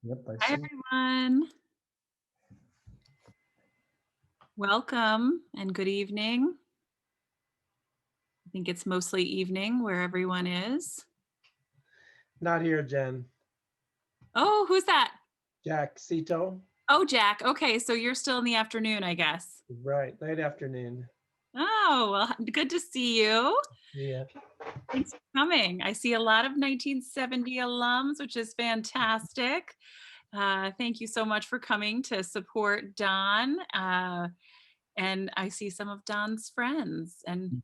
Yep, I Hi, see. everyone. Welcome and good evening. I think it's mostly evening where everyone is. Not here, Jen. Oh, who's that? Jack Cito. Oh, Jack. Okay, so you're still in the afternoon, I guess. Right, late afternoon. Oh, well, good to see you. Yeah. Thanks for coming. I see a lot of 1970 alums, which is fantastic. Thank you so much for coming to support Don. And I see some of Don's friends and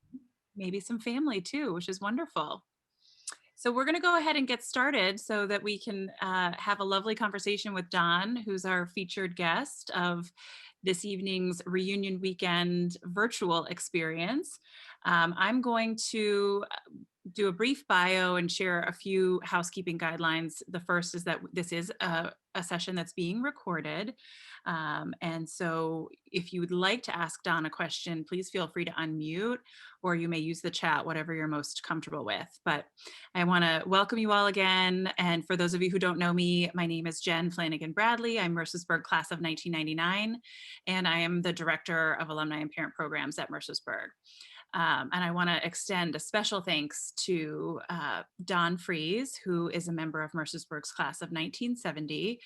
maybe some family too, which is wonderful. So we're going to go ahead and get started so that we can have a lovely conversation with Don, who's our featured guest of this evening's reunion weekend virtual experience. I'm going to do a brief bio and share a few housekeeping guidelines. The first is that this is a session that's being recorded. And so if you would like to ask Don a question, please feel free to unmute, or you may use the chat, whatever you're most comfortable with. But I want to welcome you all again. And for those of you who don't know me, my name is Jen Flanagan Bradley. I'm Mercersburg class of 1999, and I am the Director of Alumni and Parent Programs at Mercersburg. And I want to extend a special thanks to Don Freas, who is a member of Mercersburg's class of 1970.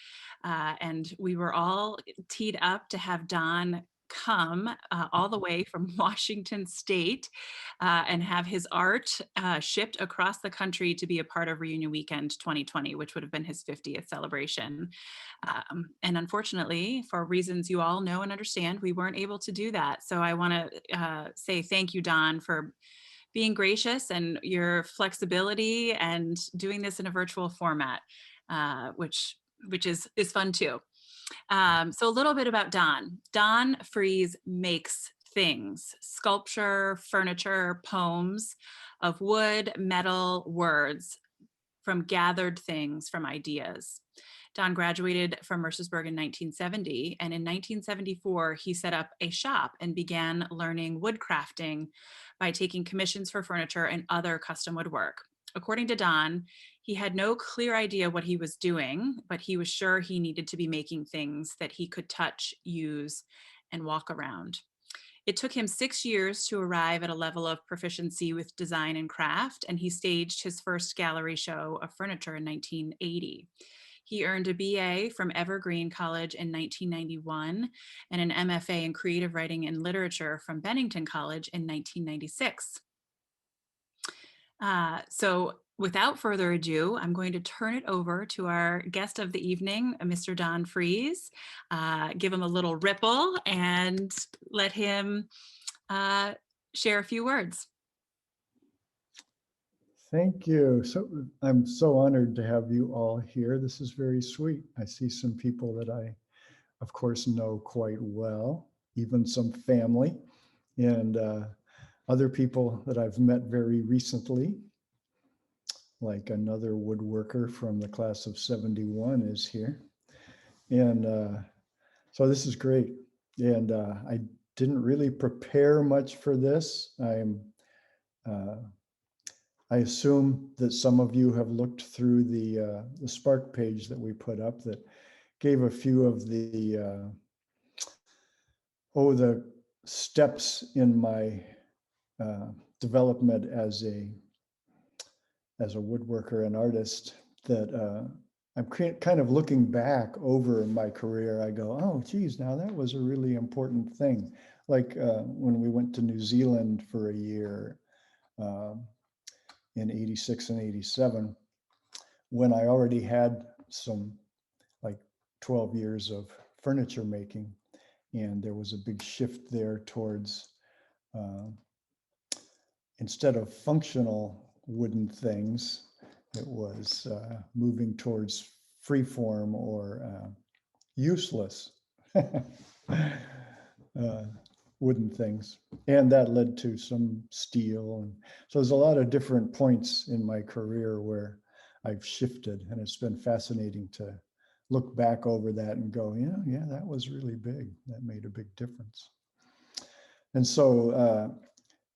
And we were all teed up to have Don come all the way from Washington State and have his art shipped across the country to be a part of Reunion Weekend 2020, which would have been his 50th celebration. And unfortunately, for reasons you all know and understand, we weren't able to do that. So I want to say thank you, Don, for being gracious and your flexibility and doing this in a virtual format, which is fun too. So a little bit about Don. Don Freas makes things, sculpture, furniture, poems of wood, metal, words from gathered things, from ideas. Don graduated from Mercersburg in 1970, and in 1974, he set up a shop and began learning woodcrafting by taking commissions for furniture and other custom woodwork. According to Don, he had no clear idea what he was doing, but he was sure he needed to be making things that he could touch, use, and walk around. It took him 6 years to arrive at a level of proficiency with design and craft, and he staged his first gallery show of furniture in 1980. He earned a BA from Evergreen College in 1991 and an MFA in creative writing and literature from Bennington College in 1996. So without further ado, I'm going to turn it over to our guest of the evening, Mr. Don Freas. Give him a little ripple and let him share a few words. Thank you. So I'm so honored to have you all here. This is very sweet. I see some people that I, of course, know quite well, even some family, and other people that I've met very recently, like another woodworker from the class of 71 is here. And so this is great. And I didn't really prepare much for this. I assume that some of you have looked through the Spark page that we put up that gave a few of the the steps in my development as a woodworker and artist that I'm kind of looking back over my career. I go, oh, geez, now that was a really important thing. Like when we went to New Zealand for a year. In 86 and 87, when I already had some like 12 years of furniture making. And there was a big shift there towards, instead of functional wooden things, it was moving towards freeform or useless wooden things. And that led to some steel. And so there's a lot of different points in my career where I've shifted, and it's been fascinating to look back over that and go, yeah, that was really big. That made a big difference. And so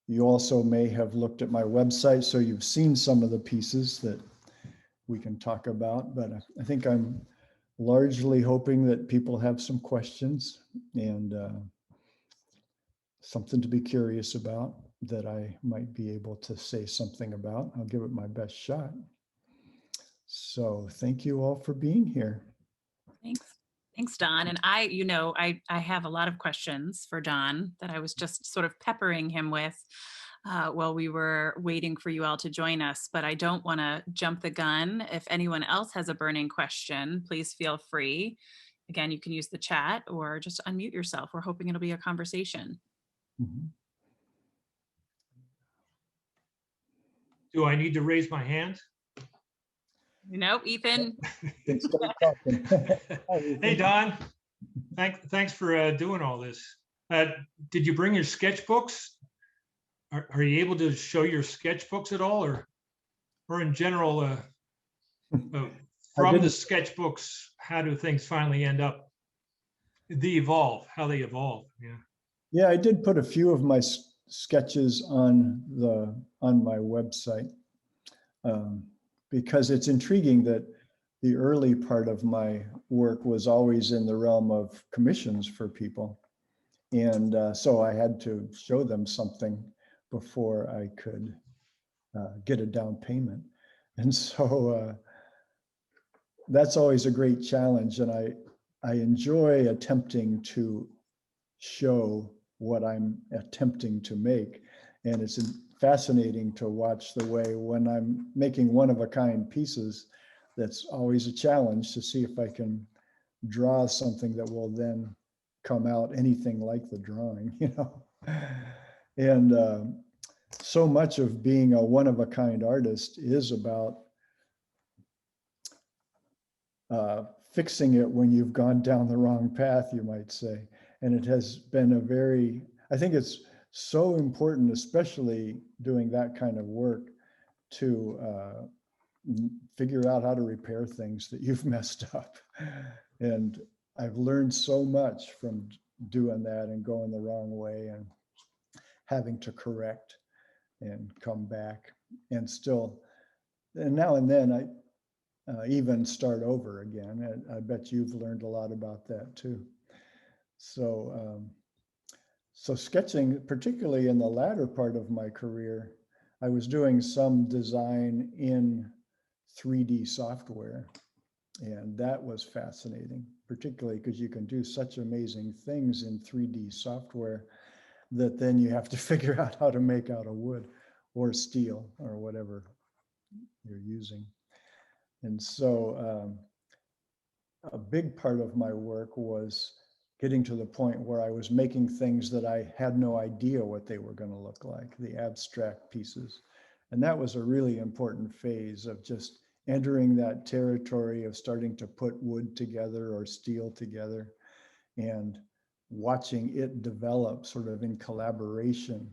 you also may have looked at my website, so you've seen some of the pieces that we can talk about, but I think I'm largely hoping that people have some questions and something to be curious about that I might be able to say something about. I'll give it my best shot. So thank you all for being here. Thanks. Thanks, Don. And I have a lot of questions for Don that I was just sort of peppering him with while we were waiting for you all to join us, but I don't want to jump the gun. If anyone else has a burning question, please feel free. Again, you can use the chat or just unmute yourself. We're hoping it'll be a conversation. Mhm. Do I need to raise my hand? Ethan. Then start talking. Hi, Ethan. Hey, Don. Thanks for doing all this. Did you bring your sketchbooks? Are you able to show your sketchbooks at all, or in general, from the sketchbooks, how do things finally end up? How they evolve? Yeah. Yeah, I did put a few of my sketches on my website because it's intriguing that the early part of my work was always in the realm of commissions for people. And so I had to show them something before I could get a down payment. And so that's always a great challenge. And I enjoy attempting to show what I'm attempting to make. And it's fascinating to watch the way when I'm making one-of-a-kind pieces, that's always a challenge to see if I can draw something that will then come out anything like the drawing, And so much of being a one-of-a-kind artist is about fixing it when you've gone down the wrong path, you might say. And it has been I think it's so important, especially doing that kind of work, to figure out how to repair things that you've messed up. And I've learned so much from doing that and going the wrong way and having to correct and come back and now and then I even start over again. And I bet you've learned a lot about that too. So sketching, particularly in the latter part of my career, I was doing some design in 3D software. And that was fascinating, particularly because you can do such amazing things in 3D software that then you have to figure out how to make out of wood or steel or whatever you're using. And so a big part of my work was getting to the point where I was making things that I had no idea what they were going to look like, the abstract pieces. And that was a really important phase of just entering that territory of starting to put wood together or steel together and watching it develop sort of in collaboration,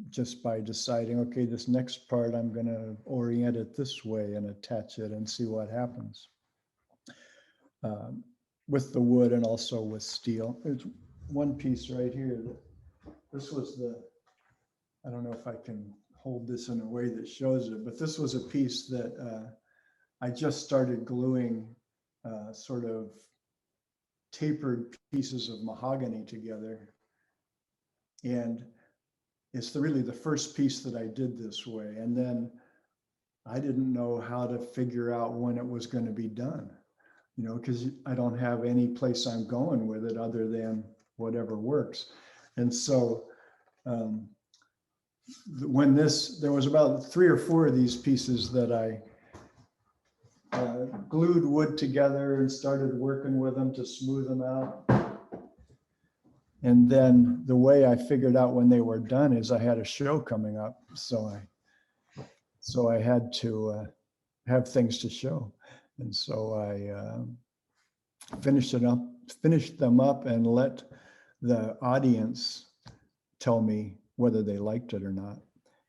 just by deciding, okay, this next part, I'm going to orient it this way and attach it and see what happens. With the wood and also with steel. There's one piece right here. This was I don't know if I can hold this in a way that shows it, but this was a piece that I just started gluing sort of tapered pieces of mahogany together. And it's really the first piece that I did this way. And then I didn't know how to figure out when it was going to be done, because I don't have any place I'm going with it other than whatever works. And so there was about 3 or 4 of these pieces that I glued wood together and started working with them to smooth them out. And then the way I figured out when they were done is I had a show coming up. So I had to have things to show. And so I finished them up and let the audience tell me whether they liked it or not.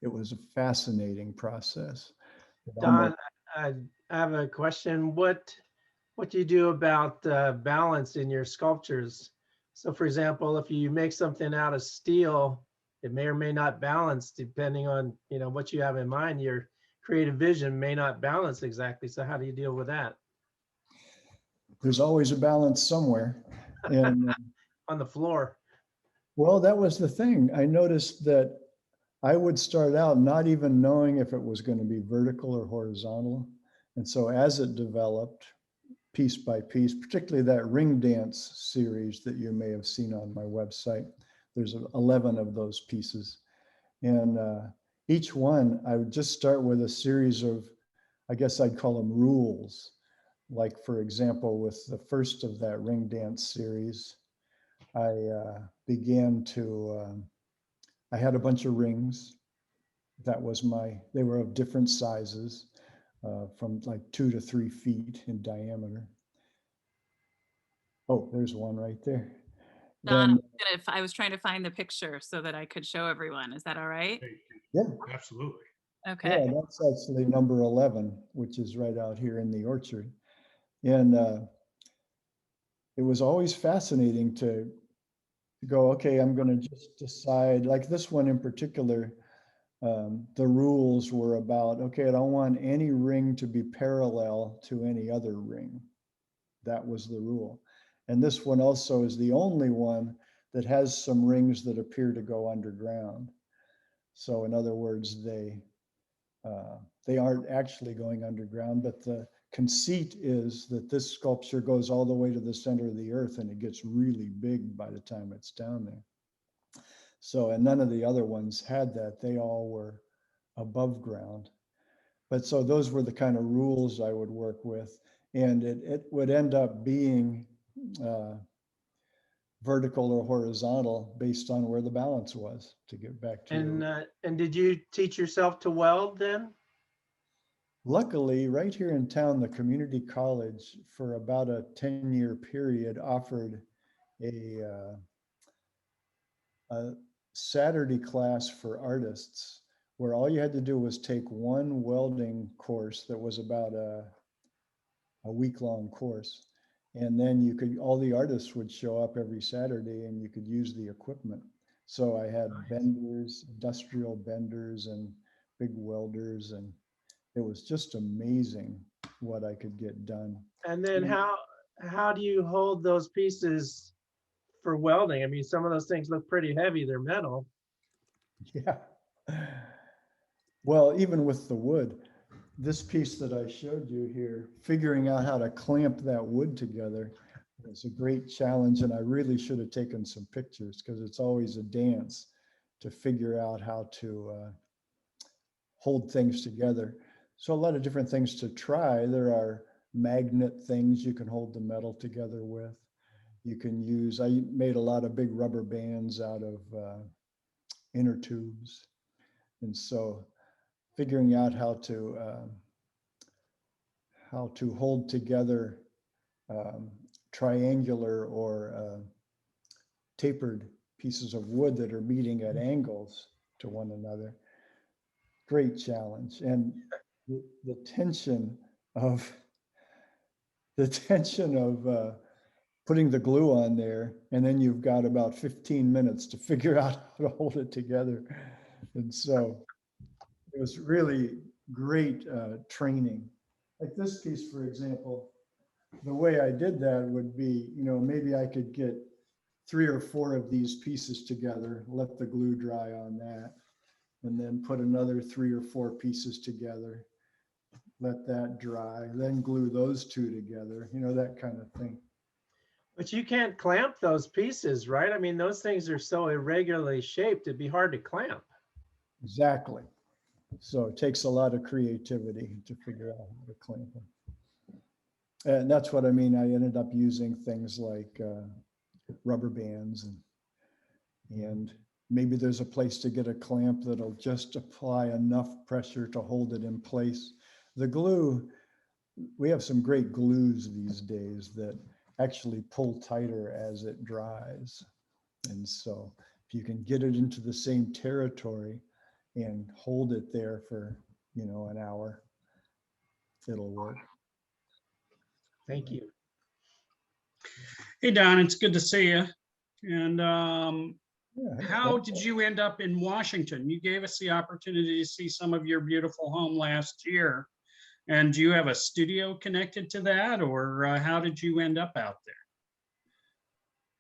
It was a fascinating process. Don, I have a question. What do you do about balance in your sculptures? So for example, if you make something out of steel, it may or may not balance depending on, what you have in mind. Your creative vision may not balance exactly. So how do you deal with that? there's always a balance somewhere. And On the floor. well, that was the thing. I noticed that I would start out not even knowing if it was going to be vertical or horizontal. And so as it developed piece by piece, particularly that ring dance series that you may have seen on my website, there's 11 of those pieces. And each one, I would just start with a series of, I guess I'd call them rules. Like, for example, with the first of that ring dance series, I began to, I had a bunch of rings. That was they were of different sizes, from like 2 to 3 feet in diameter. Oh, there's one right there. Don, Then, I was trying to find the picture so that I could show everyone. Is that all right? yeah, Absolutely. Okay. yeah, that's actually number 11, which is right out here in the orchard. And it was always fascinating to go, okay, I'm going to just decide, like this one in particular, the rules were about, okay, I don't want any ring to be parallel to any other ring. That was the rule. And this one also is the only one that has some rings that appear to go underground. So in other words, they aren't actually going underground, but the conceit is that this sculpture goes all the way to the center of the earth and it gets really big by the time it's down there. So, and none of the other ones had that. They all were above ground. But so those were the kind of rules I would work with. And it would end up being vertical or horizontal based on where the balance was, to get back to your. And did you teach yourself to weld then? Luckily, right here in town, the community college for about a 10-year period offered a Saturday class for artists where all you had to do was take one welding course that was about a week-long course. And then you could, all the artists would show up every Saturday and you could use the equipment. So I had benders, industrial benders and big welders, and it was just amazing what I could get done. And then how do you hold those pieces for welding? I mean, some of those things look pretty heavy. They're metal. Yeah. Well, even with the wood, this piece that I showed you here, figuring out how to clamp that wood together was a great challenge. And I really should have taken some pictures because it's always a dance to figure out how to hold things together. So a lot of different things to try. There are magnet things you can hold the metal together with. You can use, I made a lot of big rubber bands out of inner tubes. And so figuring out how to hold together triangular or tapered pieces of wood that are meeting at angles to one another. Great challenge. And the tension of putting the glue on there, and then you've got about 15 minutes to figure out how to hold it together. And so it was really great training. Like this piece, for example, the way I did that would be, maybe I could get 3 or 4 of these pieces together, let the glue dry on that, and then put another 3 or 4 pieces together, let that dry, then glue those 2 together, that kind of thing. But you can't clamp those pieces, right? I mean, those things are so irregularly shaped, it'd be hard to clamp. Exactly. So it takes a lot of creativity to figure out how to clamp them. And that's what I mean. I ended up using things like rubber bands, and maybe there's a place to get a clamp that'll just apply enough pressure to hold it in place. The glue, we have some great glues these days that actually pull tighter as it dries. And so if you can get it into the same territory and hold it there for, an hour, it'll work. Thank you. Hey, Don, it's good to see you. And Yeah, how did you end up in Washington? You gave us the opportunity to see some of your beautiful home last year. And do you have a studio connected to that, or how did you end up out there?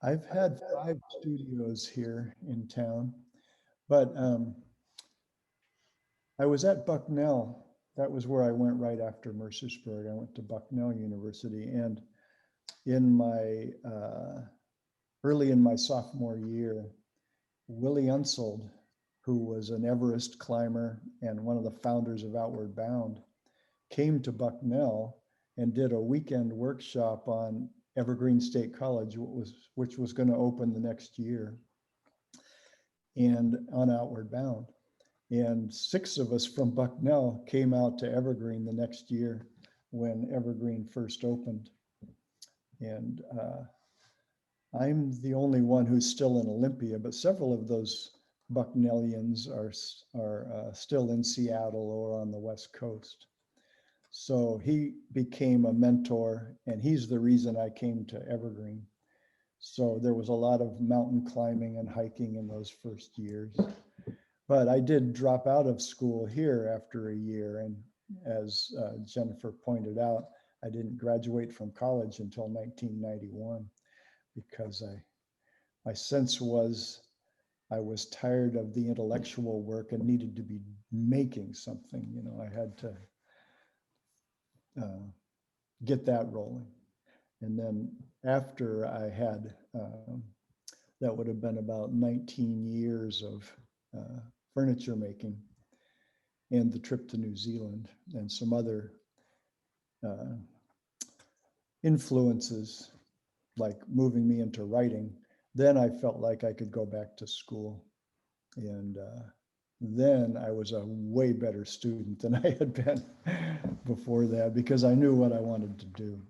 I've had 5 studios here in town, but I was at Bucknell. That was where I went right after Mercersburg. I went to Bucknell University, and in my early in my sophomore year, Willie Unsold, who was an Everest climber and one of the founders of Outward Bound, came to Bucknell and did a weekend workshop on Evergreen State College, which was going to open the next year, and on Outward Bound. And 6 of us from Bucknell came out to Evergreen the next year when Evergreen first opened. And I'm the only one who's still in Olympia, but several of those Bucknellians are still in Seattle or on the West Coast. So he became a mentor, and he's the reason I came to Evergreen. So there was a lot of mountain climbing and hiking in those first years. But I did drop out of school here after a year. And as Jennifer pointed out, I didn't graduate from college until 1991 because my sense was I was tired of the intellectual work and needed to be making something. You know, I had to get that rolling. And then after I had, that would have been about 19 years of furniture making and the trip to New Zealand and some other influences like moving me into writing, then I felt like I could go back to school. And then I was a way better student than I had been before that because I knew what I wanted to do.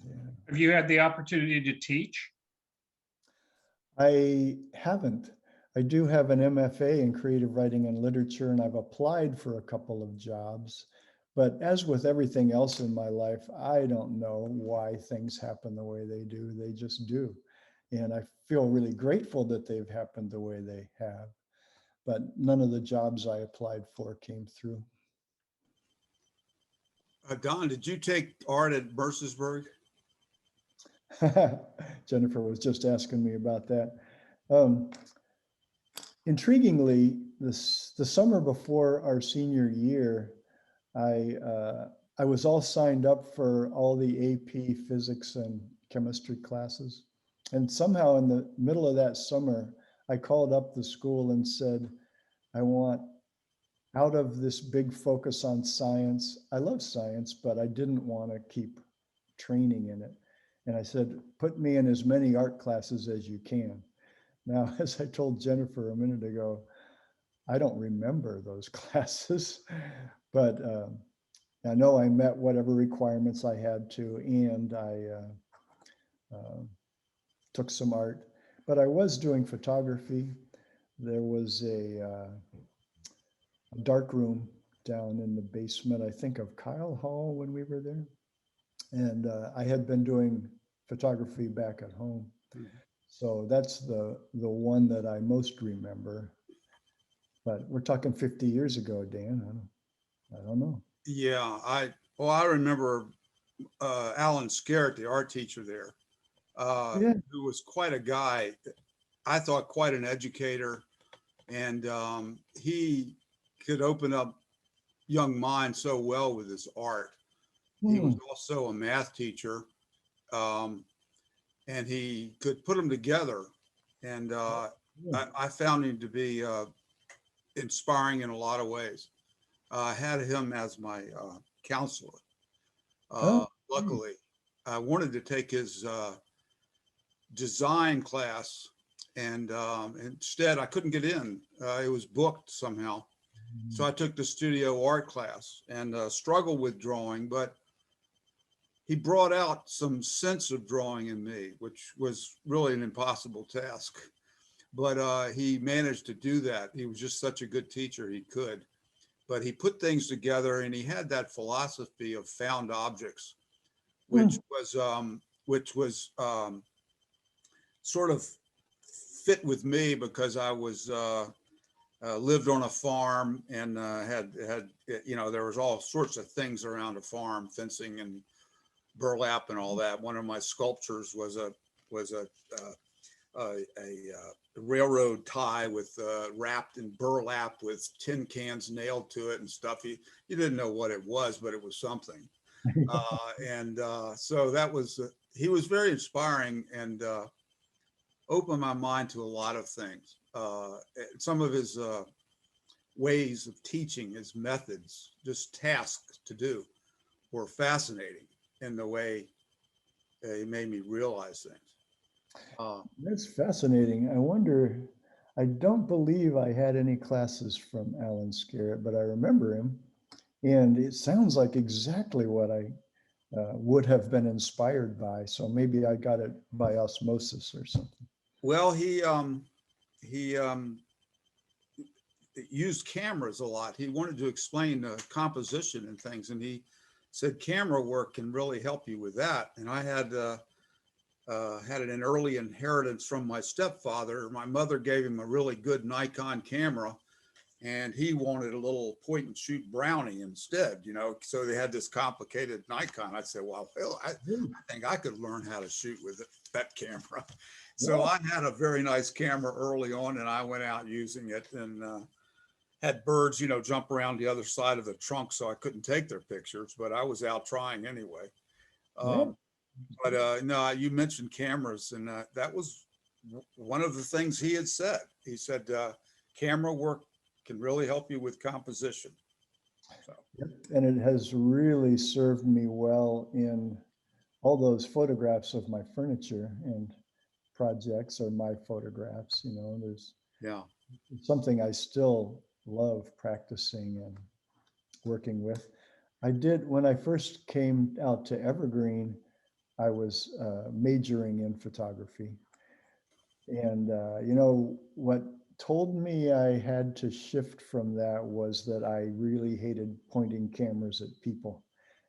Yeah. Have you had the opportunity to teach? I haven't. I do have an MFA in creative writing and literature, and I've applied for a couple of jobs. But as with everything else in my life, I don't know why things happen the way they do. They just do. And I feel really grateful that they've happened the way they have. But none of the jobs I applied for came through. Don, did you take art at Mercersburg? Jennifer was just asking me about that. Intriguingly, the summer before our senior year, I was all signed up for all the AP physics and chemistry classes. And somehow in the middle of that summer, I called up the school and said, I want out of this big focus on science. I love science, but I didn't want to keep training in it. And I said, put me in as many art classes as you can. Now, as I told Jennifer a minute ago, I don't remember those classes, but I know I met whatever requirements I had to, and I took some art, but I was doing photography. There was a dark room down in the basement, I think of Kyle Hall when we were there. And I had been doing photography back at home. So that's the one that I most remember. But we're talking 50 years ago, Dan. I don't know. Yeah, I remember Alan Scarrett, the art teacher there, Yeah. who was quite a guy. I thought quite an educator, and he could open up young minds so well with his art. He was also a math teacher, and he could put them together. And I found him to be inspiring in a lot of ways. I had him as my counselor. Luckily, I wanted to take his design class, and instead I couldn't get in. It was booked somehow. So I took the studio art class and struggled with drawing, but he brought out some sense of drawing in me, which was really an impossible task. But he managed to do that. He was just such a good teacher, he could. But he put things together, and he had that philosophy of found objects, which was sort of fit with me because I was lived on a farm and had, there was all sorts of things around a farm, fencing and burlap and all that. One of my sculptures was a railroad tie with wrapped in burlap with tin cans nailed to it and stuff. You didn't know what it was, but it was something. So that was, he was very inspiring and opened my mind to a lot of things. Some of his ways of teaching, his methods, just tasks to do, were fascinating in the way he made me realize things. That's fascinating. I wonder, I don't believe I had any classes from Alan Scarrett, but I remember him. And it sounds like exactly what I would have been inspired by. So maybe I got it by osmosis or something. Well, he used cameras a lot. He wanted to explain composition and things, and he said camera work can really help you with that. And I had an early inheritance from my stepfather. My mother gave him a really good Nikon camera, and he wanted a little point and shoot Brownie instead, so they had this complicated Nikon. I said, well, hell, I think I could learn how to shoot with that camera. So I had a very nice camera early on, and I went out using it and had birds, jump around the other side of the trunk, so I couldn't take their pictures, but I was out trying anyway. But no, you mentioned cameras, and that was one of the things he had said. He said, camera work can really help you with composition. So. And it has really served me well in all those photographs of my furniture and projects are my photographs. There's something I still love practicing and working with. I did, when I first came out to Evergreen, I was majoring in photography. And what told me I had to shift from that was that I really hated pointing cameras at people.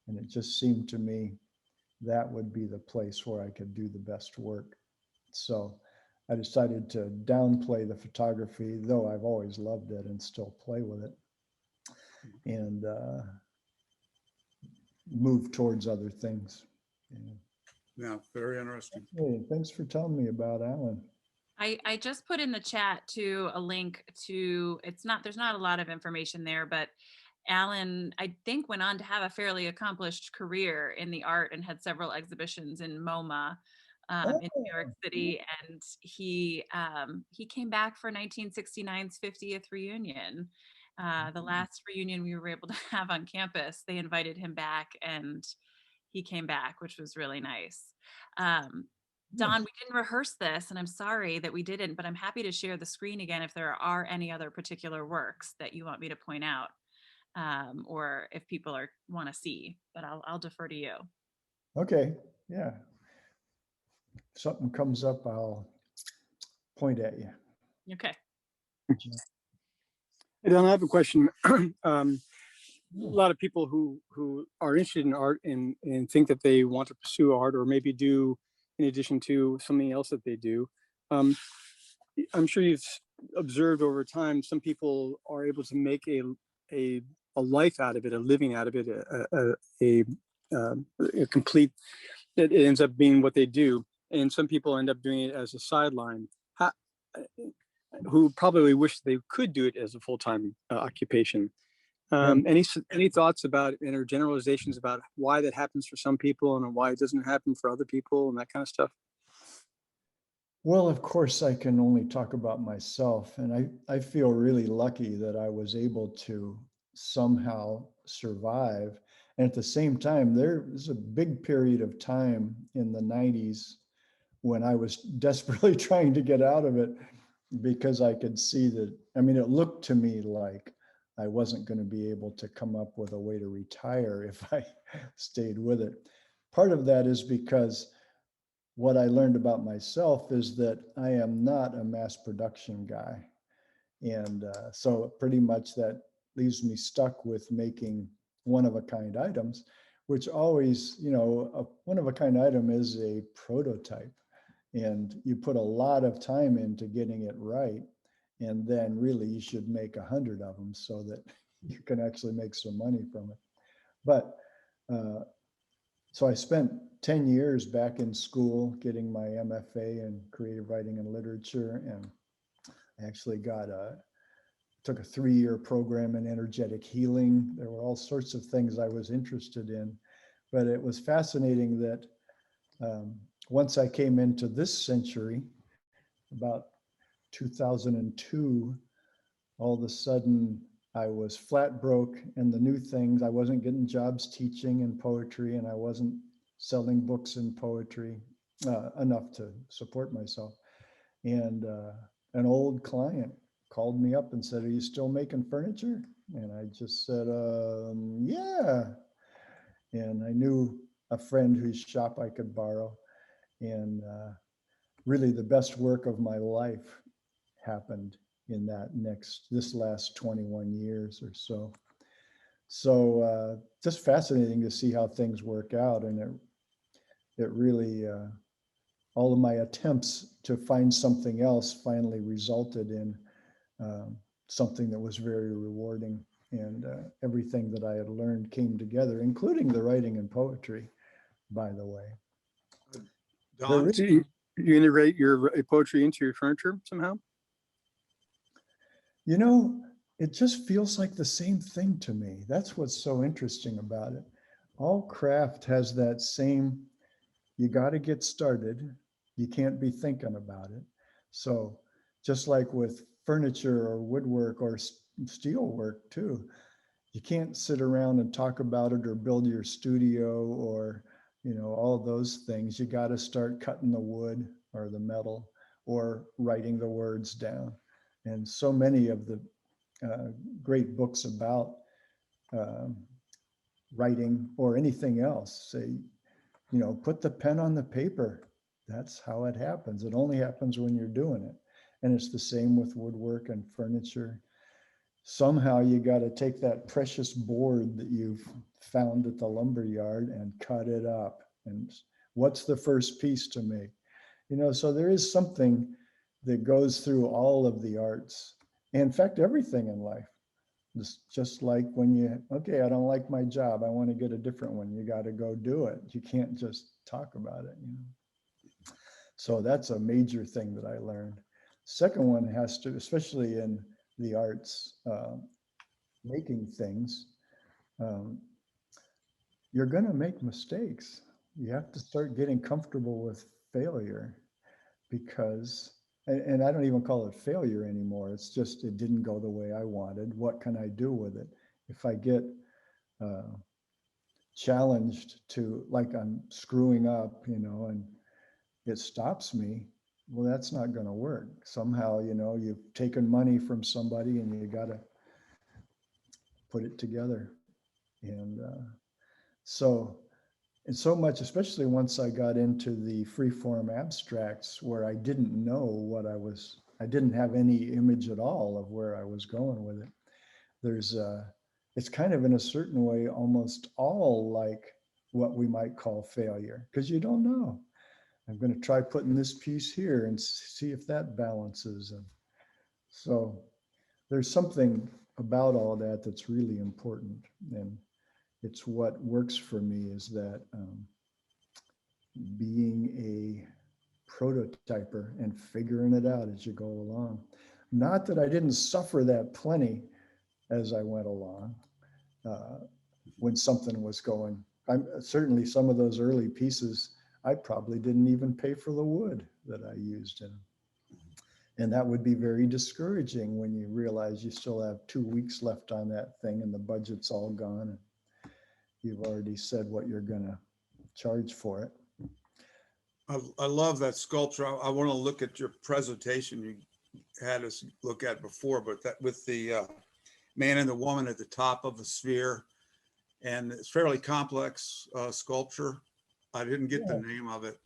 And it just seemed to me that would be the place where I could do the best work. So I decided to downplay the photography, though I've always loved it and still play with it, and move towards other things. Yeah, very interesting. Hey, thanks for telling me about Alan. I just put in the chat to a link to, there's not a lot of information there, but Alan, I think, went on to have a fairly accomplished career in the art and had several exhibitions in MoMA in New York City. And he came back for 1969's 50th reunion. The last reunion we were able to have on campus, they invited him back and he came back, which was really nice. Don, we didn't rehearse this, and I'm sorry that we didn't, but I'm happy to share the screen again if there are any other particular works that you want me to point out, or if people want to see, but I'll defer to you. Okay, yeah. If something comes up, I'll point at you. Okay. Hey, Don, I have a question. A lot of people who are interested in art and think that they want to pursue art or maybe do in addition to something else that they do. I'm sure you've observed over time, some people are able to make a life out of it, a living out of it, a complete, it ends up being what they do. And some people end up doing it as a sideline, who probably wish they could do it as a full-time occupation. Any thoughts about or generalizations about why that happens for some people and why it doesn't happen for other people and that kind of stuff? Well, of course, I can only talk about myself, and I feel really lucky that I was able to somehow survive. And at the same time, there was a big period of time in the 90s when I was desperately trying to get out of it because I could see that, it looked to me like I wasn't going to be able to come up with a way to retire if I stayed with it. Part of that is because what I learned about myself is that I am not a mass production guy. And so pretty much that leaves me stuck with making one-of-a-kind items, which always, a one-of-a-kind item is a prototype. And you put a lot of time into getting it right. And then really you should make 100 of them so that you can actually make some money from it. But so I spent 10 years back in school getting my MFA in creative writing and literature, and I actually took a 3-year program in energetic healing. There were all sorts of things I was interested in, but it was fascinating that once I came into this century, about 2002, all of a sudden I was flat broke, and the new things, I wasn't getting jobs teaching in poetry, and I wasn't selling books in poetry enough to support myself. And an old client called me up and said, "Are you still making furniture?" And I just said, "Yeah." And I knew a friend whose shop I could borrow. And really the best work of my life happened in this last 21 years or so. So just fascinating to see how things work out. And it really, all of my attempts to find something else finally resulted in something that was very rewarding. And everything that I had learned came together, including the writing and poetry, by the way. Don? Do you integrate your poetry into your furniture somehow? You know, it just feels like the same thing to me. That's what's so interesting about it. All craft has that same, you got to get started. You can't be thinking about it. So just like with furniture or woodwork or steel work too, you can't sit around and talk about it or build your studio or, you know, all those things. You got to start cutting the wood or the metal or writing the words down. And so many of the great books about writing or anything else say, you know, put the pen on the paper. That's how it happens. It only happens when you're doing it. And it's the same with woodwork and furniture. Somehow you got to take that precious board that you've found at the lumber yard and cut it up. And what's the first piece to make? You know, so there is something that goes through all of the arts. And in fact, everything in life. Just like when you, okay, I don't like my job, I want to get a different one. You got to go do it. You can't just talk about it, you know. So that's a major thing that I learned. Second one has to, especially in the arts, making things, you're going to make mistakes. You have to start getting comfortable with failure, because, and I don't even call it failure anymore. It's just, it didn't go the way I wanted. What can I do with it? If I get challenged to, like I'm screwing up, you know, and it stops me, well, that's not going to work. Somehow, you know, you've taken money from somebody and you got to put it together. And so much, especially once I got into the freeform abstracts, where I didn't know I didn't have any image at all of where I was going with it. It's kind of in a certain way, almost all like what we might call failure, because you don't know. I'm going to try putting this piece here and see if that balances. And so there's something about all that that's really important. And it's what works for me is that being a prototyper and figuring it out as you go along. Not that I didn't suffer that plenty as I went along when something was going. Certainly some of those early pieces, I probably didn't even pay for the wood that I used in them. And that would be very discouraging when you realize you still have 2 weeks left on that thing and the budget's all gone. And you've already said what you're going to charge for it. I love that sculpture. I want to look at your presentation you had us look at before, but that with the man and the woman at the top of a sphere, and it's fairly complex sculpture. I didn't get the name of it.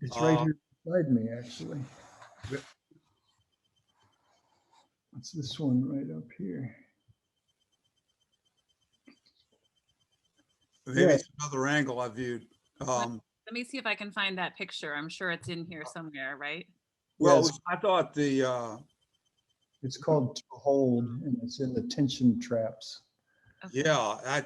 It's right here beside me, actually. It's this one right up here. Maybe it's another angle I viewed. Let me see if I can find that picture. I'm sure it's in here somewhere, right? Well, Yes. I thought the It's called To Hold, and it's in the tension traps. Okay. Yeah,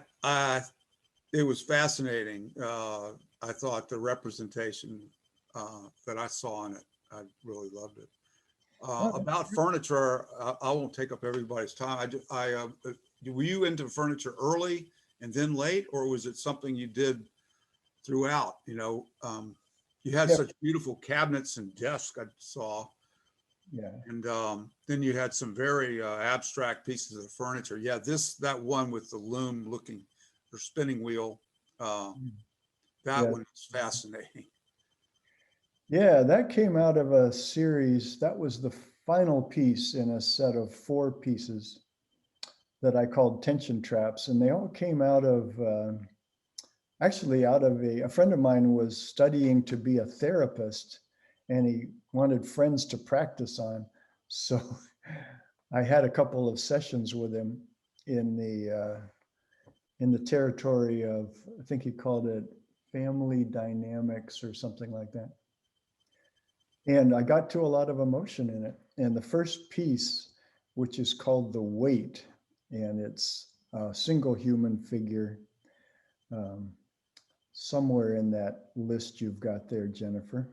it was fascinating. I thought the representation that I saw in it, I really loved it. About furniture, I won't take up everybody's time. Were you into furniture early and then late, or was it something you did throughout? You had Yeah. such beautiful cabinets and desks I saw, Yeah. and then you had some very abstract pieces of furniture. Yeah, that one with the loom looking or spinning wheel, that Yeah. one is fascinating. Yeah, that came out of a series. That was the final piece in a set of 4 pieces that I called tension traps. And they all came out of, actually out of a friend of mine was studying to be a therapist, and he wanted friends to practice on. So I had a couple of sessions with him in the territory of, I think he called it family dynamics or something like that. And I got to a lot of emotion in it. And the first piece, which is called The Weight, and it's a single human figure, somewhere in that list you've got there, Jennifer.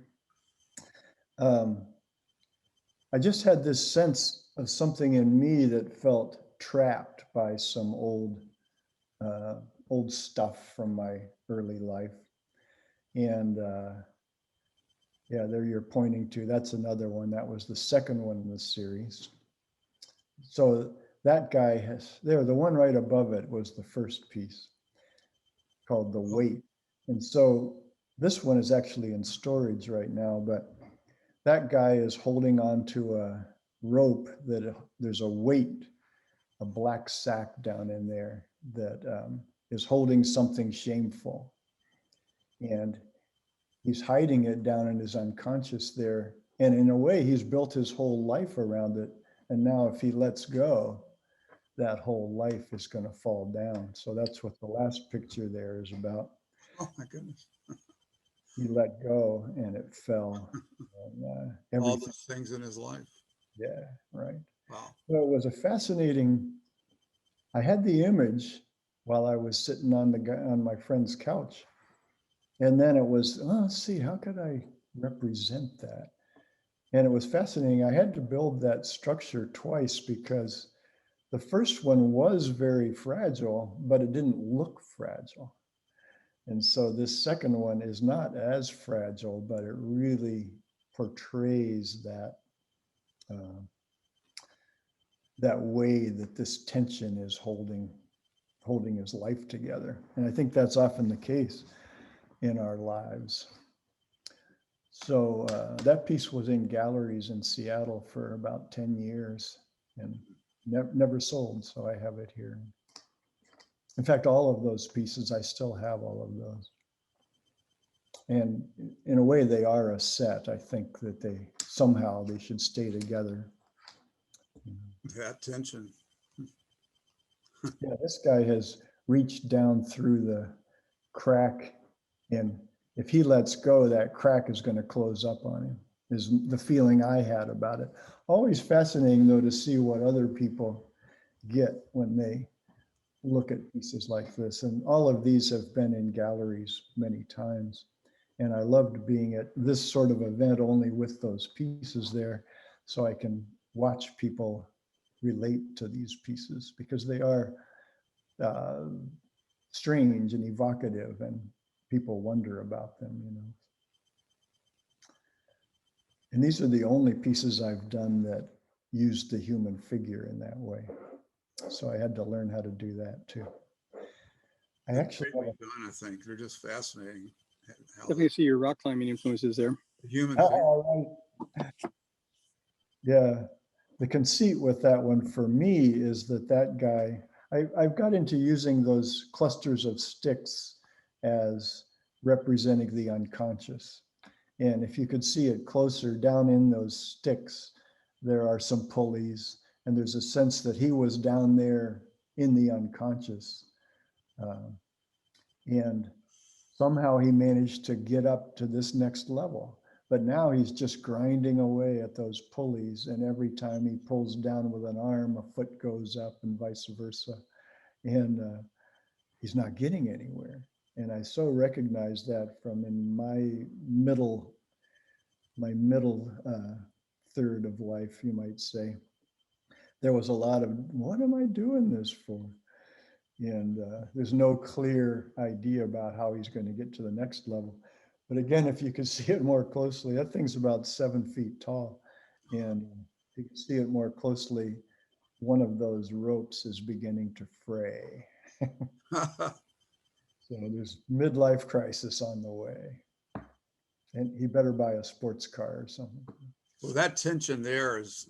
I just had this sense of something in me that felt trapped by some old stuff from my early life. And yeah, there you're pointing to, that's another one. That was the second one in the series. So that guy the one right above it was the first piece called The Weight. And so this one is actually in storage right now, but that guy is holding on to a rope that there's a weight, a black sack down in there that is holding something shameful. And he's hiding it down in his unconscious there. And in a way, he's built his whole life around it. And now if he lets go, that whole life is going to fall down. So that's what the last picture there is about. Oh my goodness. He let go and it fell. And, All those things in his life. Yeah, right. Wow. Well, it was a fascinating, I had the image while I was sitting on my friend's couch. And then it was, let's see, how could I represent that? And it was fascinating. I had to build that structure twice because the first one was very fragile, but it didn't look fragile. And so this second one is not as fragile, but it really portrays that way that this tension is holding his life together. And I think that's often the case in our lives. So that piece was in galleries in Seattle for about 10 years and never sold. So I have it here. In fact, all of those pieces, I still have all of those. And in a way, they are a set. I think that they should stay together. That tension. Yeah, this guy has reached down through the crack, and if he lets go, that crack is going to close up on him, is the feeling I had about it. Always fascinating, though, to see what other people get when they look at pieces like this. And all of these have been in galleries many times. And I loved being at this sort of event only with those pieces there, so I can watch people relate to these pieces because they are strange and evocative, and people wonder about them, And these are the only pieces I've done that used the human figure in that way. So I had to learn how to do that too. I actually Greatly done, I think they're just fascinating. Definitely see your rock climbing influences there. Human. Right. Yeah, the conceit with that one for me is that guy, I've got into using those clusters of sticks as representing the unconscious. And if you could see it closer down in those sticks, there are some pulleys, and there's a sense that he was down there in the unconscious. And somehow he managed to get up to this next level. But now he's just grinding away at those pulleys, and every time he pulls down with an arm, a foot goes up and vice versa. And he's not getting anywhere. And I so recognize that from in my middle third of life, you might say. There was a lot of, what am I doing this for? And there's no clear idea about how he's going to get to the next level. But again, if you could see it more closely, that thing's about 7 feet tall. And if you can see it more closely, one of those ropes is beginning to fray. So there's midlife crisis on the way. And he better buy a sports car or something. Well, that tension there is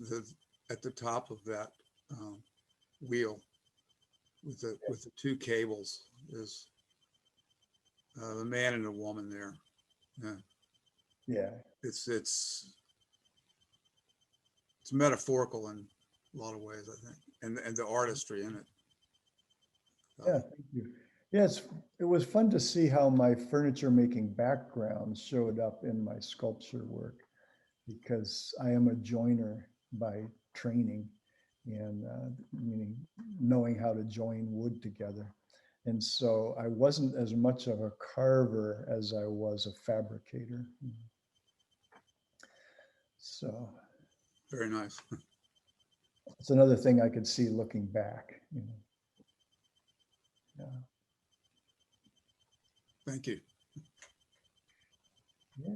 at the top of that wheel with the two cables is the man and the woman there. Yeah. Yeah. It's metaphorical in a lot of ways, I think, and the artistry in it. Yeah, thank you. Yes, it was fun to see how my furniture making background showed up in my sculpture work, because I am a joiner by training, and meaning knowing how to join wood together. And so I wasn't as much of a carver as I was a fabricator. So Very nice. it's another thing I could see looking back. You know. Yeah. Thank you.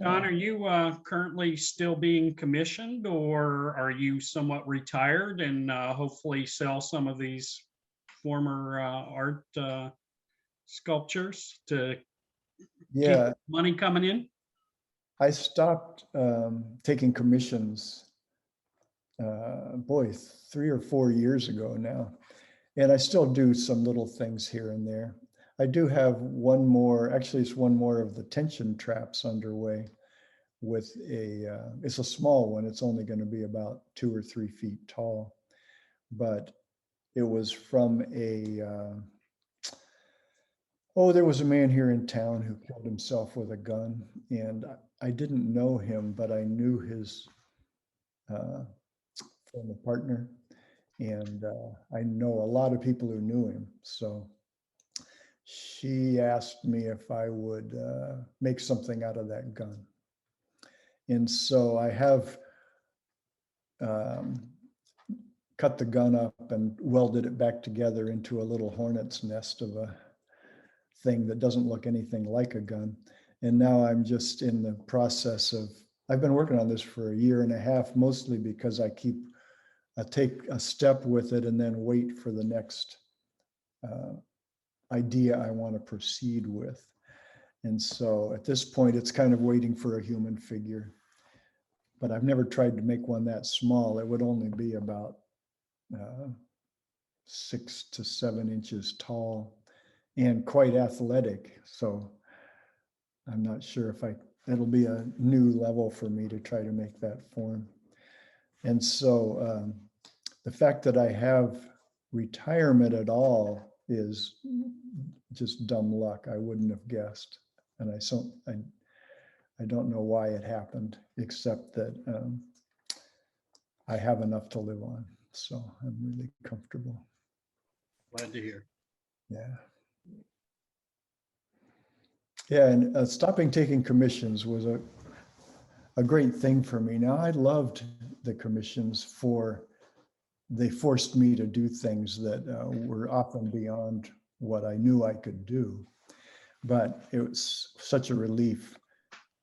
Don, are you currently still being commissioned, or are you somewhat retired and hopefully sell some of these former art sculptures to Yeah, keep money coming in? I stopped taking commissions, boy, 3 or 4 years ago now. And I still do some little things here and there. I do have one more, actually it's one more of the tension traps underway with it's a small one. It's only going to be about 2 or 3 feet tall. But it was from there was a man here in town who killed himself with a gun. And I didn't know him, but I knew his former partner. And I know a lot of people who knew him. So she asked me if I would make something out of that gun. And so I have cut the gun up and welded it back together into a little hornet's nest of a thing that doesn't look anything like a gun. And now I'm just in the process of, I've been working on this for 1.5 years, mostly because I take a step with it and then wait for the next idea I want to proceed with. And so at this point, it's kind of waiting for a human figure. But I've never tried to make one that small. It would only be about 6 to 7 inches tall and quite athletic. So I'm not sure if it'll be a new level for me to try to make that form. And so the fact that I have retirement at all is just dumb luck. I wouldn't have guessed. And I don't know why it happened, except that I have enough to live on. So I'm really comfortable. Glad to hear. Yeah. Yeah, and stopping taking commissions was a great thing for me. Now, I loved the commissions they forced me to do things that were often beyond what I knew I could do. But it was such a relief.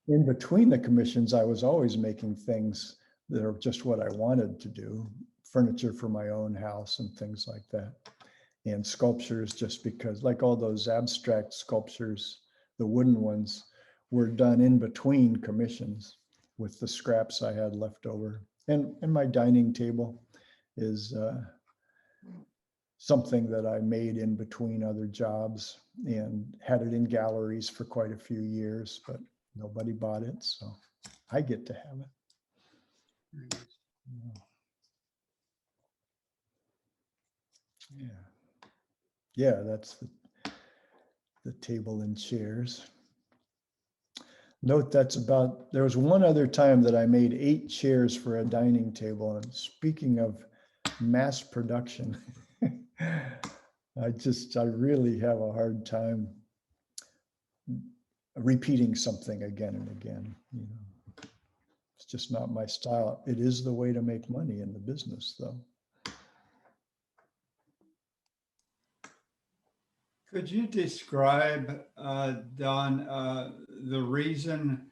In between the commissions, I was always making things that are just what I wanted to do, furniture for my own house and things like that. And sculptures, just because, like all those abstract sculptures, the wooden ones, were done in between commissions with the scraps I had left over. And my dining table is something that I made in between other jobs and had it in galleries for quite a few years, but nobody bought it, so I get to have it. Yeah, that's the table and chairs. Note that's about, there was one other time that I made 8 chairs for a dining table. And speaking of mass production, I really have a hard time repeating something again and again. You know, it's just not my style. It is the way to make money in the business, though. Could you describe, Don, the reason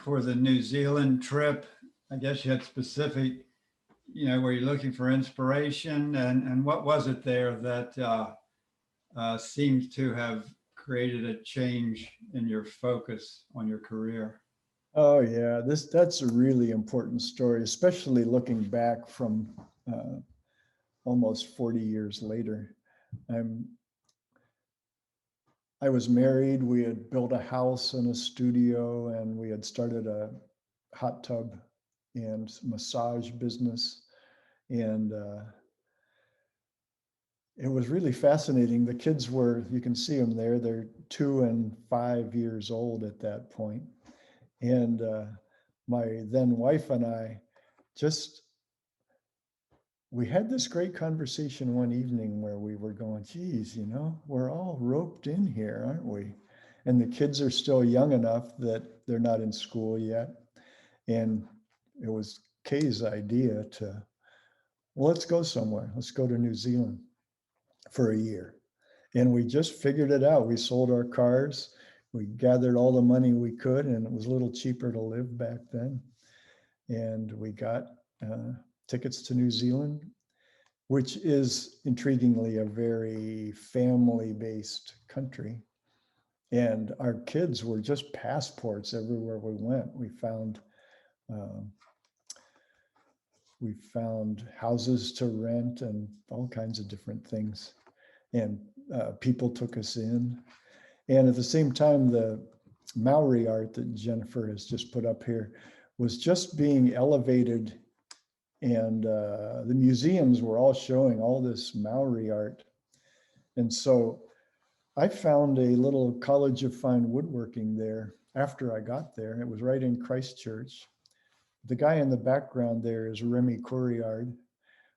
for the New Zealand trip? I guess you had specific, you know, were you looking for inspiration, and what was it there that seems to have created a change in your focus on your career? Oh yeah, that's a really important story, especially looking back from almost 40 years later. I was married, we had built a house and a studio, and we had started a hot tub and massage business. And it was really fascinating. The kids were, you can see them there, they're 2 and 5 years old at that point. And my then wife and I we had this great conversation one evening where we were going, geez, you know, we're all roped in here, aren't we? And the kids are still young enough that they're not in school yet. And it was Kay's idea to, well, let's go somewhere. Let's go to New Zealand for a year. And we just figured it out. We sold our cars. We gathered all the money we could, and it was a little cheaper to live back then. And we got tickets to New Zealand, which is intriguingly a very family-based country. And our kids were just passports everywhere we went. We found houses to rent and all kinds of different things. And people took us in. And at the same time, the Maori art that Jennifer has just put up here was just being elevated. And the museums were all showing all this Maori art. And so I found a little College of Fine Woodworking there after I got there. It was right in Christchurch. The guy in the background there is Remy Couriard,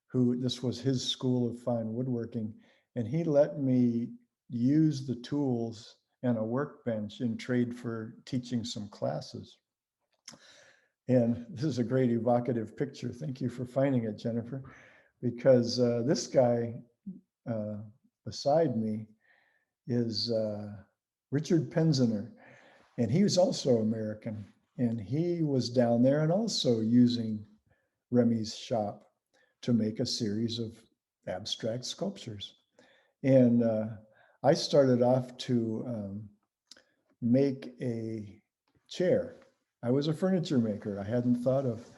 who this was his school of fine woodworking. And he let me use the tools and a workbench in trade for teaching some classes. And this is a great evocative picture. Thank you for finding it, Jennifer, because this guy beside me is Richard Penzener, and he was also American. And he was down there and also using Remy's shop to make a series of abstract sculptures. And I started off to make a chair. I was a furniture maker. I hadn't thought of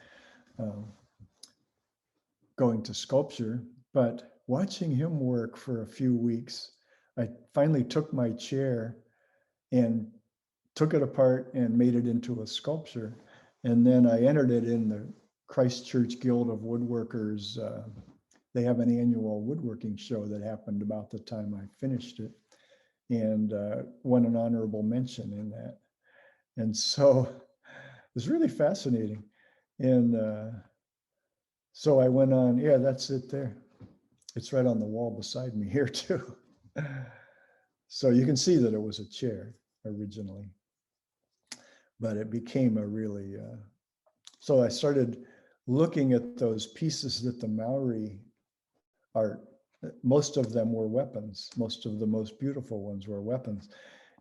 going to sculpture, but watching him work for a few weeks, I finally took my chair and took it apart and made it into a sculpture. And then I entered it in the Christchurch Guild of Woodworkers. They have an annual woodworking show that happened about the time I finished it, and won an honorable mention in that. And so it was really fascinating. And so I went on, yeah, that's it there. It's right on the wall beside me here too. So you can see that it was a chair originally, but it became a really, so I started looking at those pieces that the Maori art, most of them were weapons. Most of the most beautiful ones were weapons.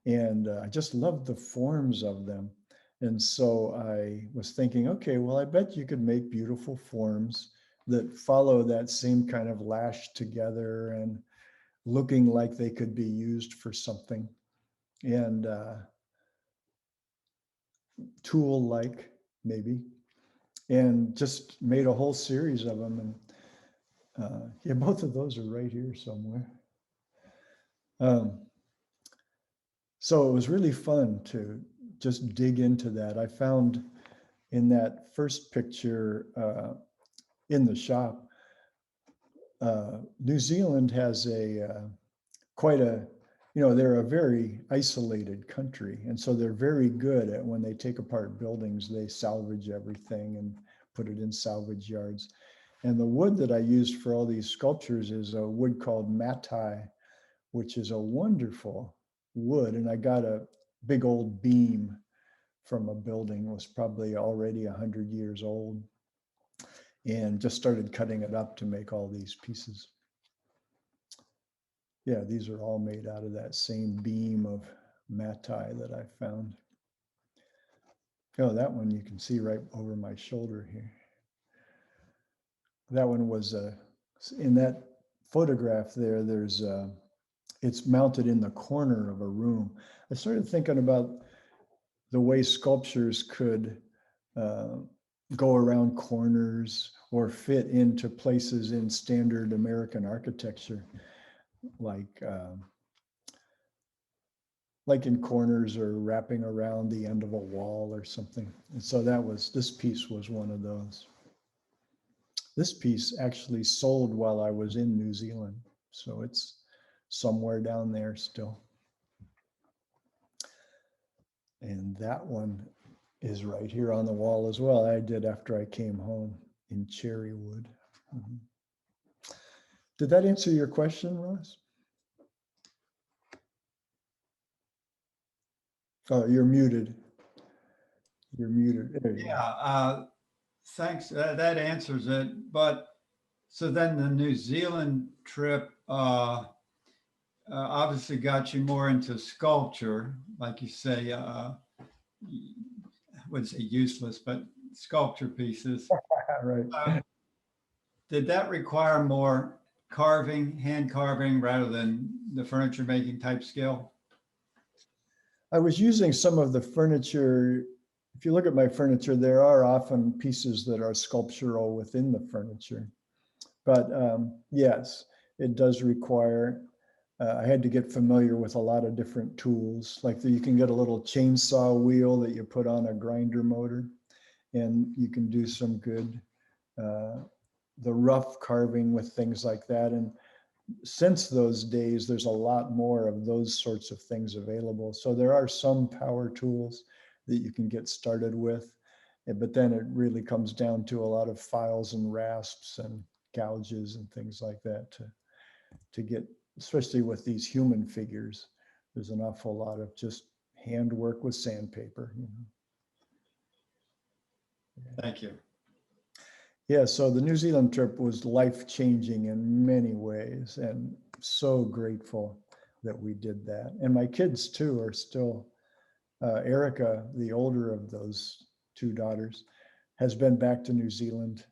And I just loved the forms of them. And so I was thinking, okay, well, I bet you could make beautiful forms that follow that same kind of lashed together and looking like they could be used for something. And tool-like, maybe. And just made a whole series of them. And yeah, both of those are right here somewhere. So it was really fun to just dig into that. I found in that first picture in the shop, New Zealand has a quite a you know, they're a very isolated country. And so they're very good at when they take apart buildings, they salvage everything and put it in salvage yards. And the wood that I used for all these sculptures is a wood called matai, which is a wonderful wood. And I got a big old beam from a building, it was probably already 100 years old, and just started cutting it up to make all these pieces. Yeah, these are all made out of that same beam of matai that I found. Oh, that one you can see right over my shoulder here. That one was in that photograph there, there's it's mounted in the corner of a room. I started thinking about the way sculptures could go around corners or fit into places in standard American architecture, like in corners or wrapping around the end of a wall or something. And so this piece was one of those. This piece actually sold while I was in New Zealand, so it's somewhere down there still. And that one is right here on the wall as well. I did after I came home in cherry wood. Mm-hmm. Did that answer your question, Ross? Oh, you're muted. You're muted. There you Yeah, thanks. That answers it. But so then the New Zealand trip obviously got you more into sculpture, like you say, I wouldn't say useless, but sculpture pieces. go. Right. Did that require more carving, hand carving, rather than the furniture making type skill? I was using some of the furniture. If you look at my furniture, there are often pieces that are sculptural within the furniture. But yes, it does require, I had to get familiar with a lot of different tools. Like you can get a little chainsaw wheel that you put on a grinder motor, and you can do some good, the rough carving with things like that. And since those days, there's a lot more of those sorts of things available. So there are some power tools that you can get started with, but then it really comes down to a lot of files and rasps and gouges and things like that to get, especially with these human figures, there's an awful lot of just handwork with sandpaper. You know. Thank you. Yeah, so the New Zealand trip was life-changing in many ways, and so grateful that we did that. And my kids too are still, Erica, the older of those two daughters, has been back to New Zealand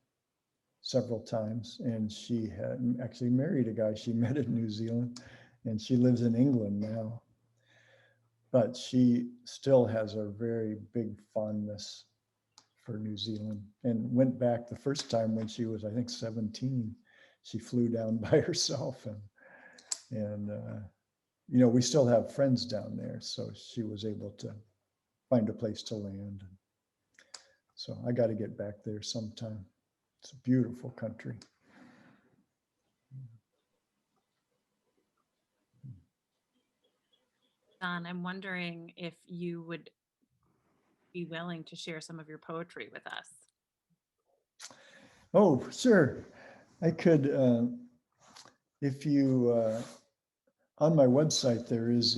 several times, and she had actually married a guy she met in New Zealand, and she lives in England now. But she still has a very big fondness for New Zealand, and went back the first time when she was, I think, 17. She flew down by herself, and you know, we still have friends down there, so she was able to find a place to land. So I got to get back there sometime. It's a beautiful country. Don, I'm wondering if you would be willing to share some of your poetry with us. Oh, sure. I could, if you, on my website, there is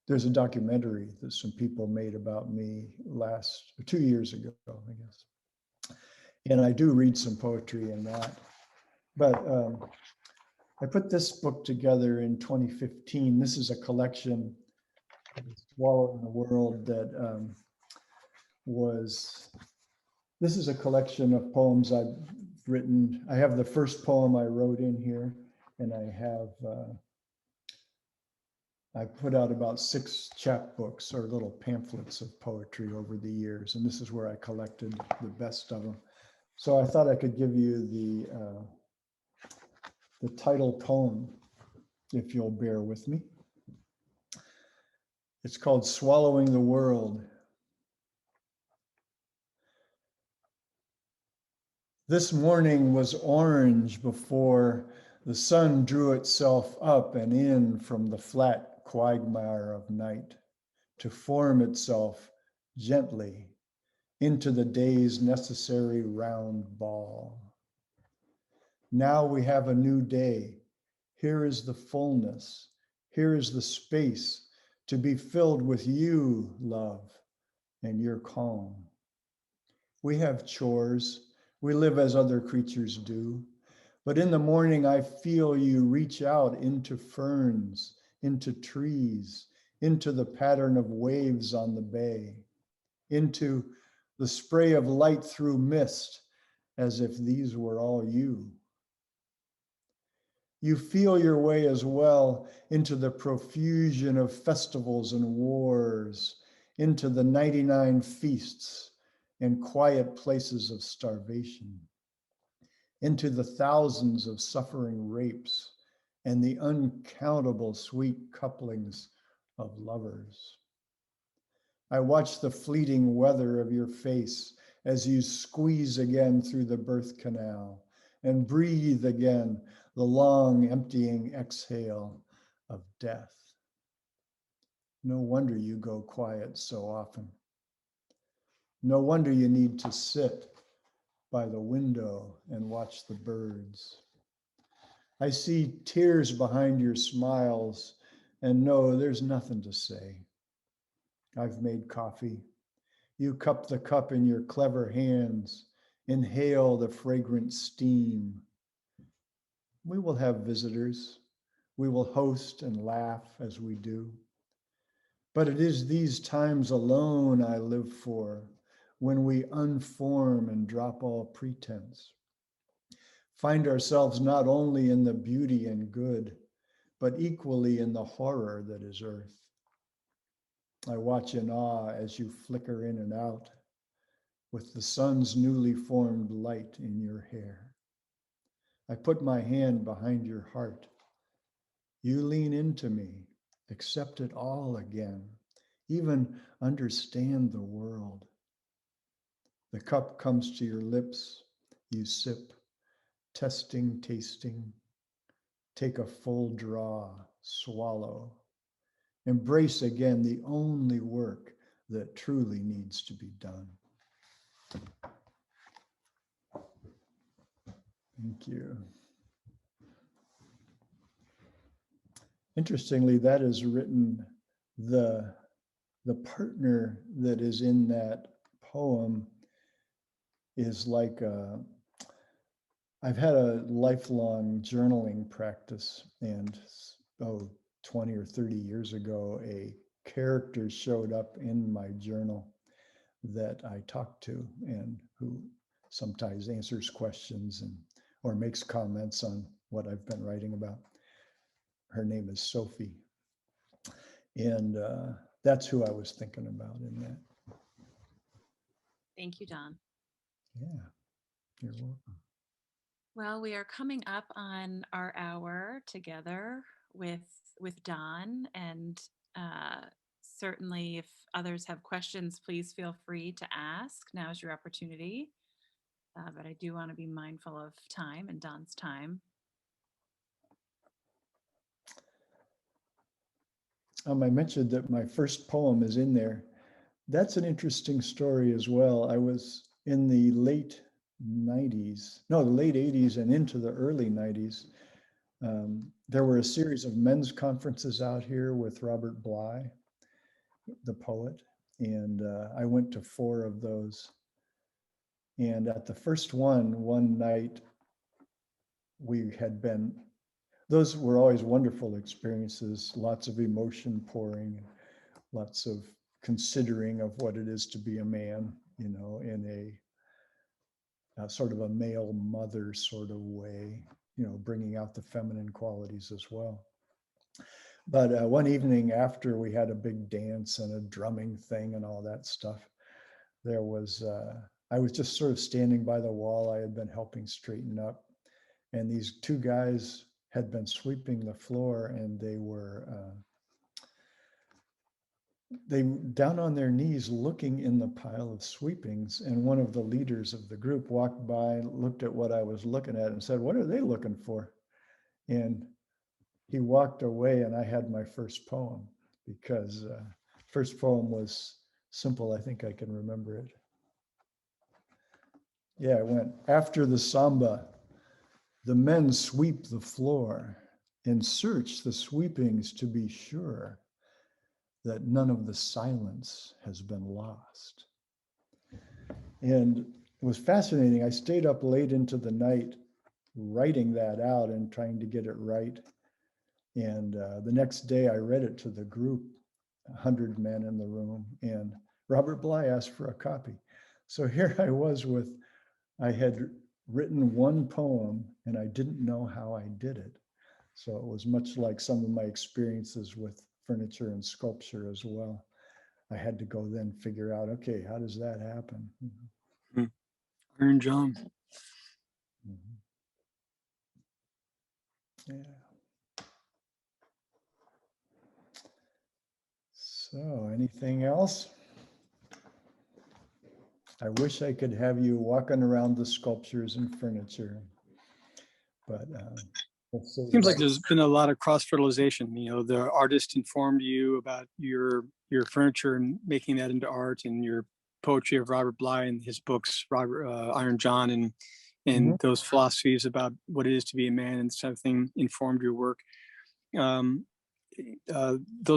there's a documentary that some people made about me 2 years ago, I guess. And I do read some poetry in that. But I put this book together in 2015. This is a collection, Swallowing the World, that this is a collection of poems I've written. I have the first poem I wrote in here, and I put out about 6 chapbooks or little pamphlets of poetry over the years, and this is where I collected the best of them. So I thought I could give you the title poem, if you'll bear with me. It's called Swallowing the World. This morning was orange before The sun drew itself up and in from the flat quagmire of night to form itself gently into the day's necessary round ball. Now we have a new day. Here is the fullness. Here is the space to be filled with you, love, and your calm. We have chores. We live as other creatures do. But in the morning, I feel you reach out into ferns, into trees, into the pattern of waves on the bay, into the spray of light through mist, as if these were all you. You feel your way as well into the profusion of festivals and wars, into the 99 feasts and quiet places of starvation, into the thousands of suffering rapes and the uncountable sweet couplings of lovers. I watch the fleeting weather of your face as you squeeze again through the birth canal and breathe again the long emptying exhale of death. No wonder you go quiet so often. No wonder you need to sit by the window and watch the birds. I see tears behind your smiles and know there's nothing to say. I've made coffee. You cup the cup in your clever hands, inhale the fragrant steam. We will have visitors. We will host and laugh as we do. But it is these times alone I live for, when we unform and drop all pretense. Find ourselves not only in the beauty and good, but equally in the horror that is earth. I watch in awe as you flicker in and out with the sun's newly formed light in your hair. I put my hand behind your heart. You lean into me, accept it all again, even understand the world. The cup comes to your lips, you sip, testing, tasting, take a full draw, swallow, embrace again the only work that truly needs to be done. Thank you. Interestingly, that is written, the partner that is in that poem is like I've had a lifelong journaling practice, and 20 or 30 years ago, a character showed up in my journal that I talk to and who sometimes answers questions or makes comments on what I've been writing about. Her name is Sophie. And that's who I was thinking about in that. Thank you, Don. Yeah, you're welcome. Well, we are coming up on our hour together with Don, and certainly if others have questions, please feel free to ask. Now is your opportunity. But I do want to be mindful of time and Don's time. I mentioned that my first poem is in there. That's an interesting story as well. I was in the late 80s and into the early 90s. There were a series of men's conferences out here with Robert Bly, the poet, and I went to 4 of those. And at the first one night, those were always wonderful experiences, lots of emotion pouring, lots of considering of what it is to be a man, in a sort of a male mother sort of way, bringing out the feminine qualities as well. But one evening after we had a big dance and a drumming thing and all that stuff, I was just sort of standing by the wall I had been helping straighten up. And these 2 guys had been sweeping the floor, and they were down on their knees looking in the pile of sweepings. And one of the leaders of the group walked by, looked at what I was looking at, and said, "What are they looking for?" And he walked away and I had my first poem because first poem was simple. I think I can remember it. Yeah, it went, after the samba, the men sweep the floor and search the sweepings to be sure that none of the silence has been lost. And it was fascinating. I stayed up late into the night writing that out and trying to get it right. And the next day I read it to the group, 100 men in the room, and Robert Bly asked for a copy. So here I was I had written one poem and I didn't know how I did it. So it was much like some of my experiences with furniture and sculpture as well. I had to go then figure out, okay, how does that happen? Iron John. Mhm. Yeah. So anything else? I wish I could have you walking around the sculptures and furniture, but Seems like there's been a lot of cross-fertilization. You know, the artist informed you about your furniture and making that into art, and your poetry of Robert Bly and his books, Iron John, and those philosophies about what it is to be a man and this type of thing informed your work. Those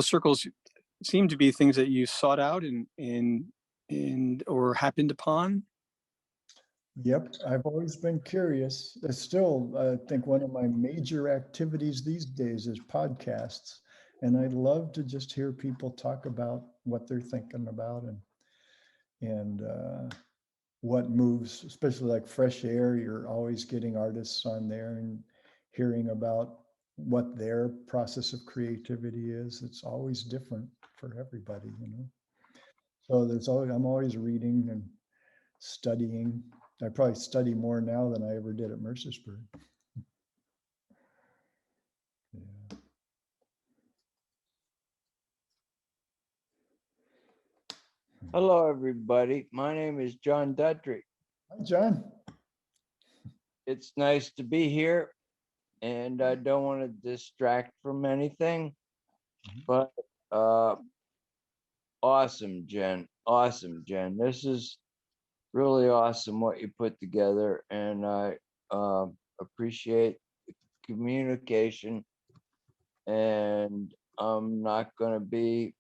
circles seem to be things that you sought out and or happened upon. Yep, I've always been curious. It's still, I think, one of my major activities these days is podcasts. And I love to just hear people talk about what they're thinking about and what moves, especially like Fresh Air. You're always getting artists on there and hearing about what their process of creativity is. It's always different for everybody, you know. So I'm always reading and studying. I probably study more now than I ever did at Mercersburg. Yeah. Hello, everybody. My name is John Dutry. Hi, John. It's nice to be here, and I don't want to distract from anything, but awesome, Jen. Awesome, Jen. This is really awesome what you put together, and I appreciate the communication, and I'm not going to be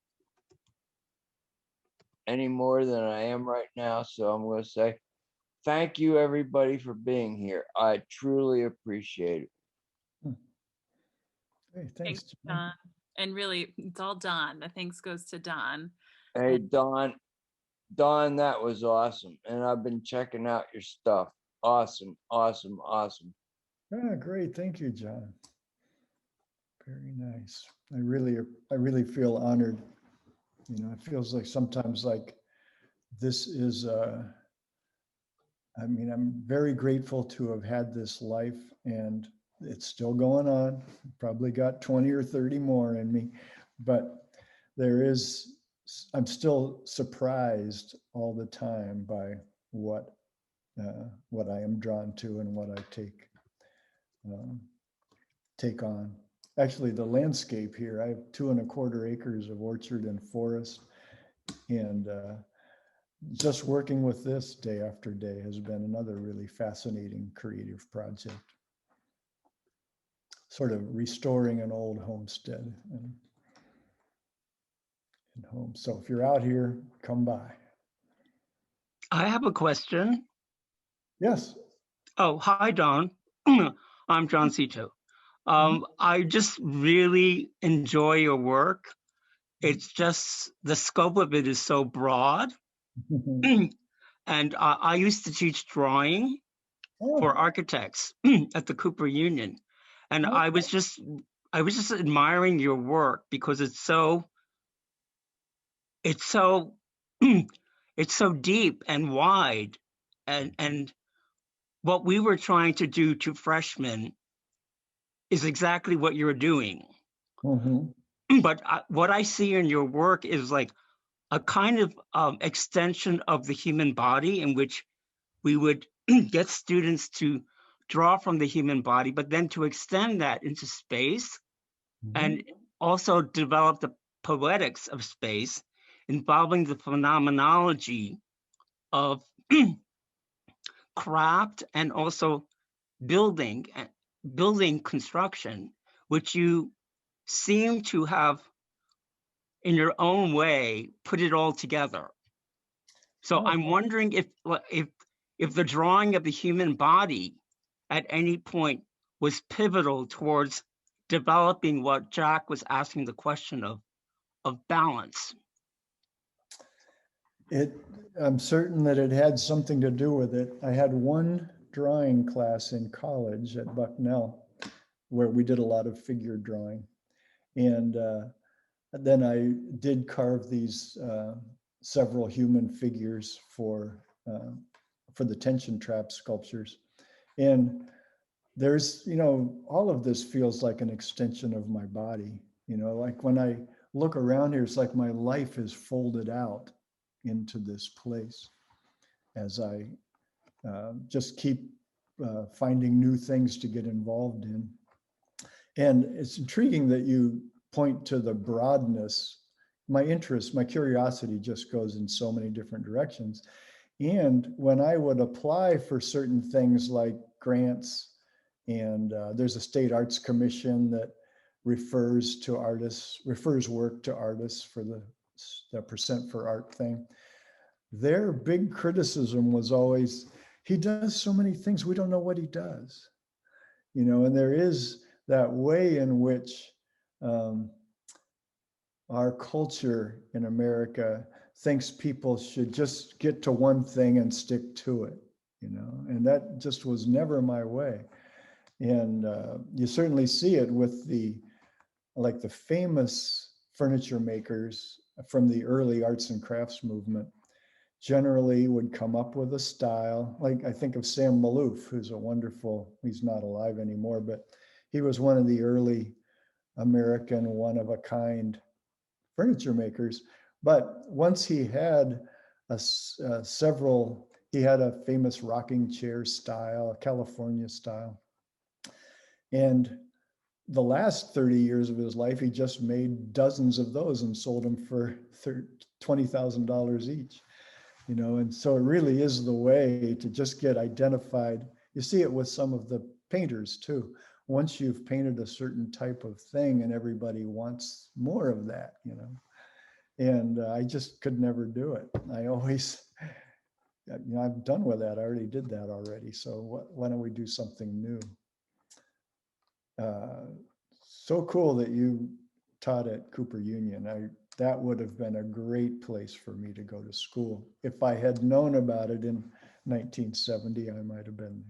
any more than I am right now, so I'm going to say thank you, everybody, for being here. I truly appreciate it. Hey, Thanks, thanks, Don. And really, it's all Don. The thanks goes to Don. Hey, Don, that was awesome. And I've been checking out your stuff. Awesome, awesome, awesome. Ah, great. Thank you, John. Very nice. I really feel honored. You know, it feels like sometimes like this is, I mean, I'm very grateful to have had this life and it's still going on. Probably got 20 or 30 more in me, but I'm still surprised all the time by what I am drawn to and what I take on. Actually, the landscape here, I have 2¼ acres of orchard and forest, and just working with this day after day has been another really fascinating creative project. Sort of restoring an old homestead and home. So if you're out here, come by. I have a question. Yes. Oh, hi, Don. I'm John Cito. I just really enjoy your work. It's just the scope of it is so broad. And I used to teach drawing for architects at the Cooper Union. And I was just admiring your work because it's so it's so deep and wide. And what we were trying to do to freshmen is exactly what you're doing. But what I see in your work is like a kind of extension of the human body in which we would get students to draw from the human body, but then to extend that into space and also develop the poetics of space involving the phenomenology of craft and also building construction, which you seem to have in your own way put it all together. So I'm wondering if the drawing of the human body at any point was pivotal towards developing what Jack was asking the question of balance. I'm certain that it had something to do with it. I had one drawing class in college at Bucknell where we did a lot of figure drawing. And then I did carve these several human figures for the tension trap sculptures. And there's, all of this feels like an extension of my body. Like when I look around here, it's like my life is folded out into this place as I just keep finding new things to get involved in. And it's intriguing that you point to the broadness. My interest, my curiosity just goes in so many different directions. And when I would apply for certain things like grants, and there's a state arts commission that refers work to artists for the percent for art thing. Their big criticism was always, he does so many things, we don't know what he does. And there is that way in which our culture in America thinks people should just get to one thing and stick to it, and that just was never my way. And you certainly see it with the famous furniture makers from the early arts and crafts movement generally would come up with a style. Like I think of Sam Maloof, who's a wonderful, he's not alive anymore, but he was one of the early American one-of-a-kind furniture makers. But once he had he had a famous rocking chair style, a California style. And the last 30 years of his life, he just made dozens of those and sold them for $20,000 each. And so it really is the way to just get identified. You see it with some of the painters too. Once you've painted a certain type of thing and everybody wants more of that, and I just could never do it. I always, I'm done with that. I already did that already. So why don't we do something new? So cool that you taught at Cooper Union. That would have been a great place for me to go to school. If I had known about it in 1970, I might have been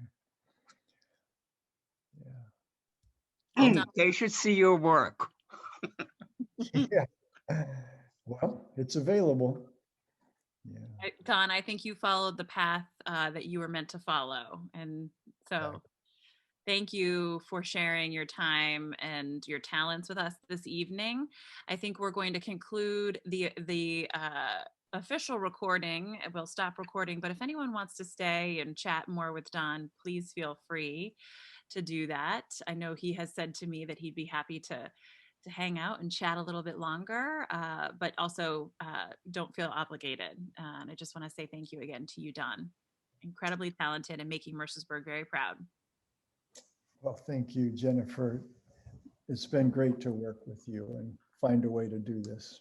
there. Yeah. They should see your work. Yeah. Well, it's available. Yeah. Don, I think you followed the path that you were meant to follow. And so Right. thank you for sharing your time and your talents with us this evening. I think we're going to conclude the official recording. We'll stop recording, but if anyone wants to stay and chat more with Don, please feel free to do that. I know he has said to me that he'd be happy to hang out and chat a little bit longer, but also don't feel obligated. I just want to say thank you again to you, Don. Incredibly talented and making Mercersburg very proud. Well, thank you, Jennifer. It's been great to work with you and find a way to do this.